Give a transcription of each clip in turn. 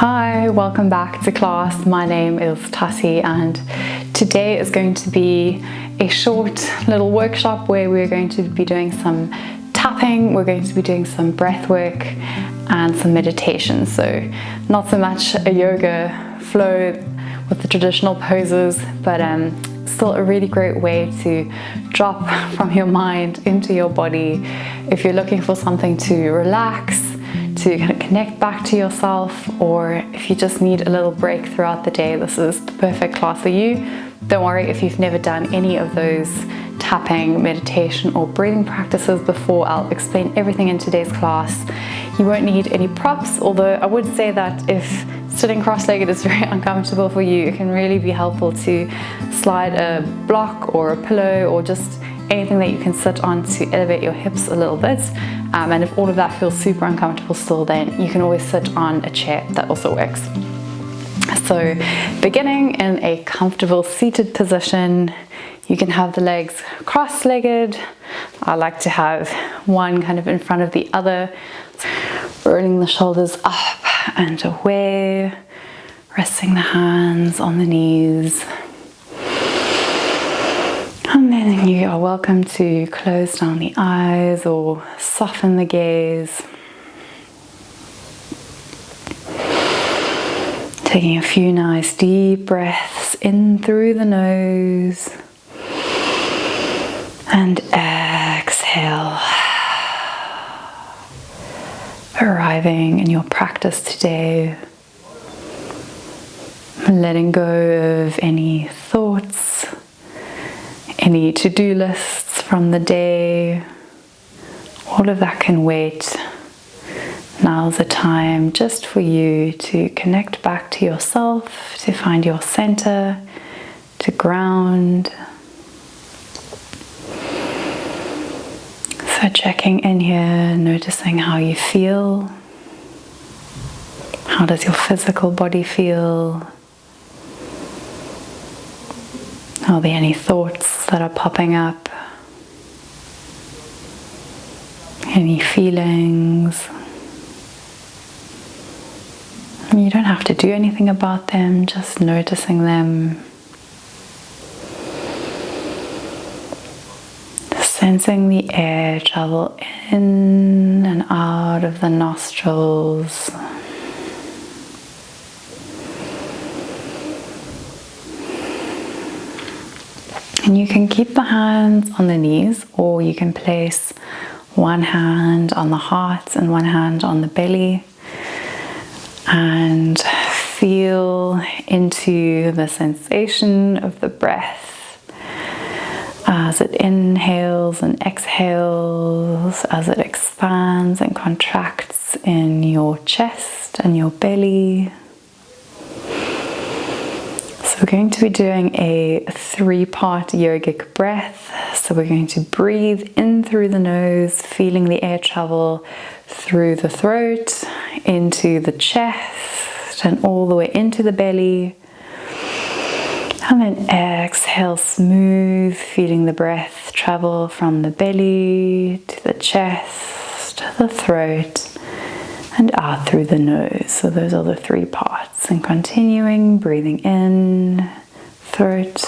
Hi, welcome back to class. My name is Tati and today is going to be a short little workshop where we're going to be doing some tapping, we're going to be doing some breath work and some meditation. So not so much a yoga flow with the traditional poses, but still a really great way to drop from your mind into your body. If you're looking for something to relax, to kind of connect back to yourself, or if you just need a little break throughout the day, this is the perfect class for you. Don't worry if you've never done any of those tapping, meditation or breathing practices before. I'll explain everything in today's class. You won't need any props, although I would say that if sitting cross-legged is very uncomfortable for you, it can really be helpful to slide a block or a pillow or just anything that you can sit on to elevate your hips a little bit. And if all of that feels super uncomfortable still, then you can always sit on a chair. That also works. So beginning in a comfortable seated position, you can have the legs cross-legged. I like to have one kind of in front of the other, rolling the shoulders up and away, resting the hands on the knees. And then you are welcome to close down the eyes or soften the gaze. Taking a few nice deep breaths in through the nose and exhale. Arriving in your practice today, letting go of any thoughts, any to-do lists from the day. All of that can wait. Now's the time just for you to connect back to yourself, to find your center, to ground. So checking in here, noticing how you feel. How does your physical body feel? Are there any thoughts that are popping up? Any feelings? You don't have to do anything about them, just noticing them. Sensing the air travel in and out of the nostrils. And you can keep the hands on the knees, or you can place one hand on the heart and one hand on the belly and feel into the sensation of the breath as it inhales and exhales, as it expands and contracts in your chest and your belly. So we're going to be doing a 3-part yogic breath. So we're going to breathe in through the nose, feeling the air travel through the throat, into the chest, and all the way into the belly. And then exhale smooth, feeling the breath travel from the belly to the chest, the throat, and out through the nose. So those are the 3 parts. And continuing, breathing in, throat,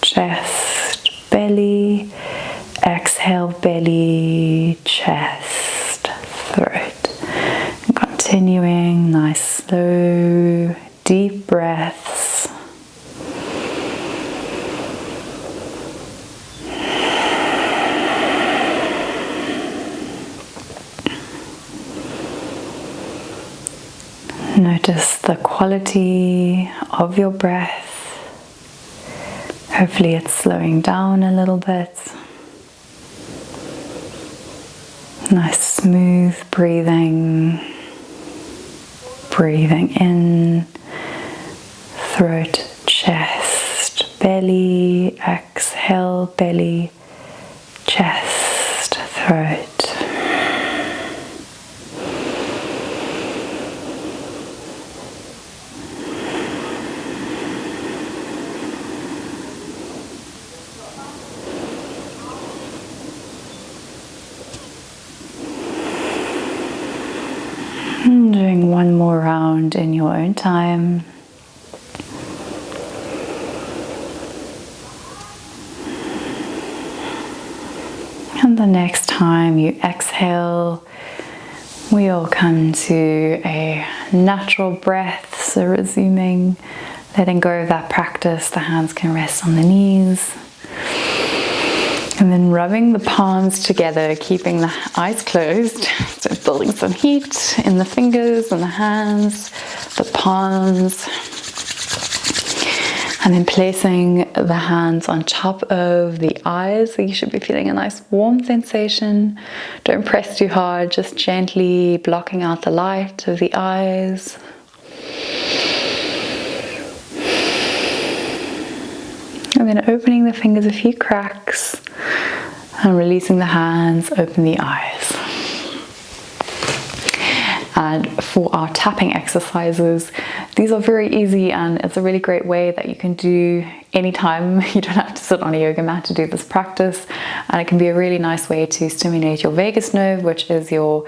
chest, belly, exhale, belly, chest, throat. And continuing, nice, slow, deep breaths. Notice the quality of your breath. Hopefully it's slowing down a little bit. Nice smooth breathing. Breathing in, throat, chest, belly, exhale, belly, chest, throat. Doing one more round around in your own time. And the next time you exhale, we all come to a natural breath. So resuming, letting go of that practice. The hands can rest on the knees. And then rubbing the palms together, keeping the eyes closed. So building some heat in the fingers and the hands, the palms. And then placing the hands on top of the eyes. So you should be feeling a nice warm sensation. Don't press too hard, just gently blocking out the light of the eyes. And then opening the fingers a few cracks and releasing the hands, open the eyes. And for our tapping exercises, these are very easy and it's a really great way that you can do anytime. You don't have to sit on a yoga mat to do this practice, and it can be a really nice way to stimulate your vagus nerve, which is your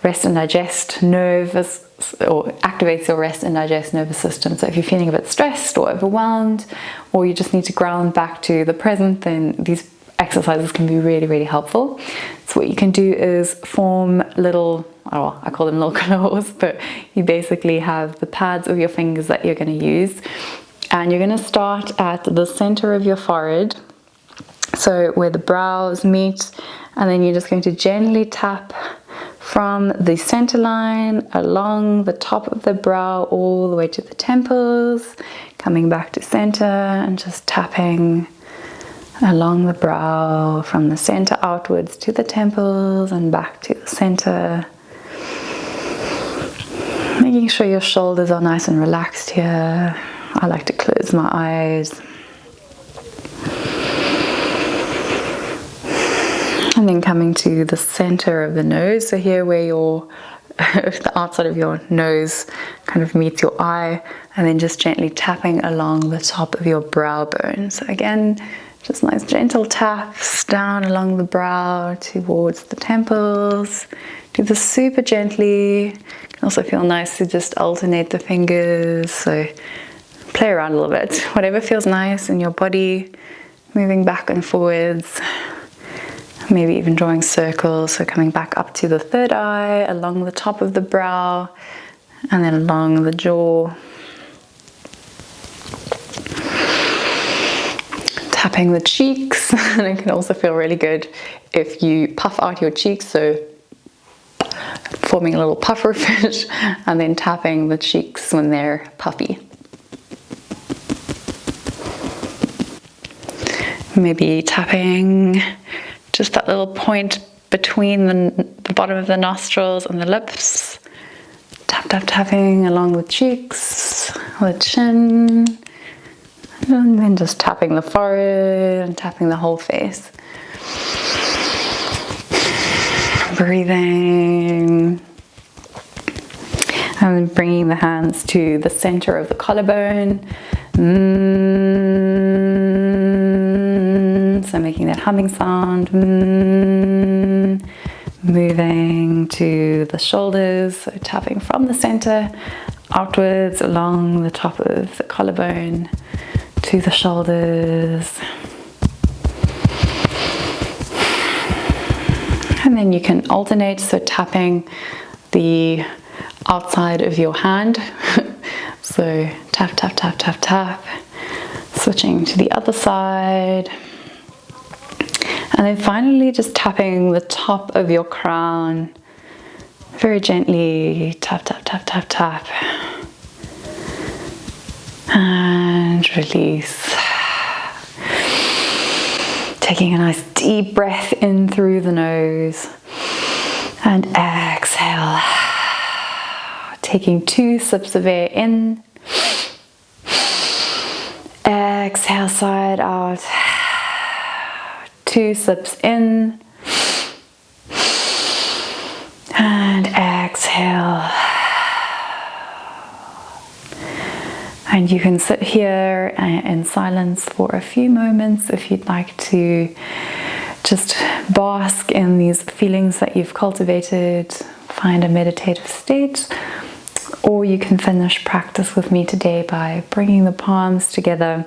rest and digest nerve, or activates your rest and digest nervous system. So if you're feeling a bit stressed or overwhelmed, or you just need to ground back to the present, then these exercises can be really, really helpful. So what you can do is form little, oh, I call them little claws, but you basically have the pads of your fingers that you're going to use, and you're going to start at the center of your forehead, so where the brows meet, and then you're just going to gently tap from the center line along the top of the brow all the way to the temples, coming back to center and just tapping along the brow from the center outwards to the temples and back to the center. Making sure your shoulders are nice and relaxed here. I like to close my eyes. And then coming to the center of the nose, so here where your the outside of your nose kind of meets your eye, and then just gently tapping along the top of your brow bone. So again, just nice gentle taps down along the brow towards the temples. Do this super gently. It can also feel nice to just alternate the fingers, so play around a little bit. Whatever feels nice in your body, moving back and forwards. Maybe even drawing circles, so coming back up to the third eye, along the top of the brow, and then along the jaw. Tapping the cheeks, and it can also feel really good if you puff out your cheeks, so forming a little puffer fish, and then tapping the cheeks when they're puffy. Maybe tapping just that little point between the bottom of the nostrils and the lips. Tap, tap, tapping along the cheeks, the chin, and then just tapping the forehead and tapping the whole face. Breathing. And then bringing the hands to the center of the collarbone. So making that humming sound. Moving to the shoulders, so tapping from the center outwards along the top of the collarbone to the shoulders. And then you can alternate, so tapping the outside of your hand. So tap, tap, tap, tap, tap. Switching to the other side. And then finally just tapping the top of your crown. Very gently, tap, tap, tap, tap, tap. And release. Taking a nice deep breath in through the nose. And exhale. Taking 2 sips of air in. Exhale, side out. 2 sips in. And exhale. And you can sit here in silence for a few moments if you'd like to just bask in these feelings that you've cultivated, find a meditative state, Or you can finish practice with me today by bringing the palms together,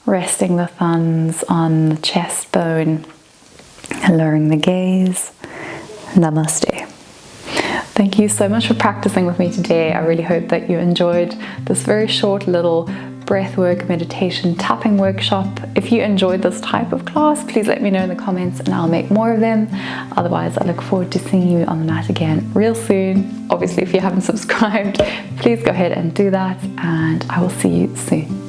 resting the thumbs on the chest bone, and lowering the gaze. Namaste. Thank you so much for practicing with me today. I really hope that you enjoyed this very short little breathwork meditation tapping workshop. If you enjoyed this type of class, please let me know in the comments and I'll make more of them. Otherwise, I look forward to seeing you on the mat again real soon. Obviously, if you haven't subscribed, please go ahead and do that, and I will see you soon.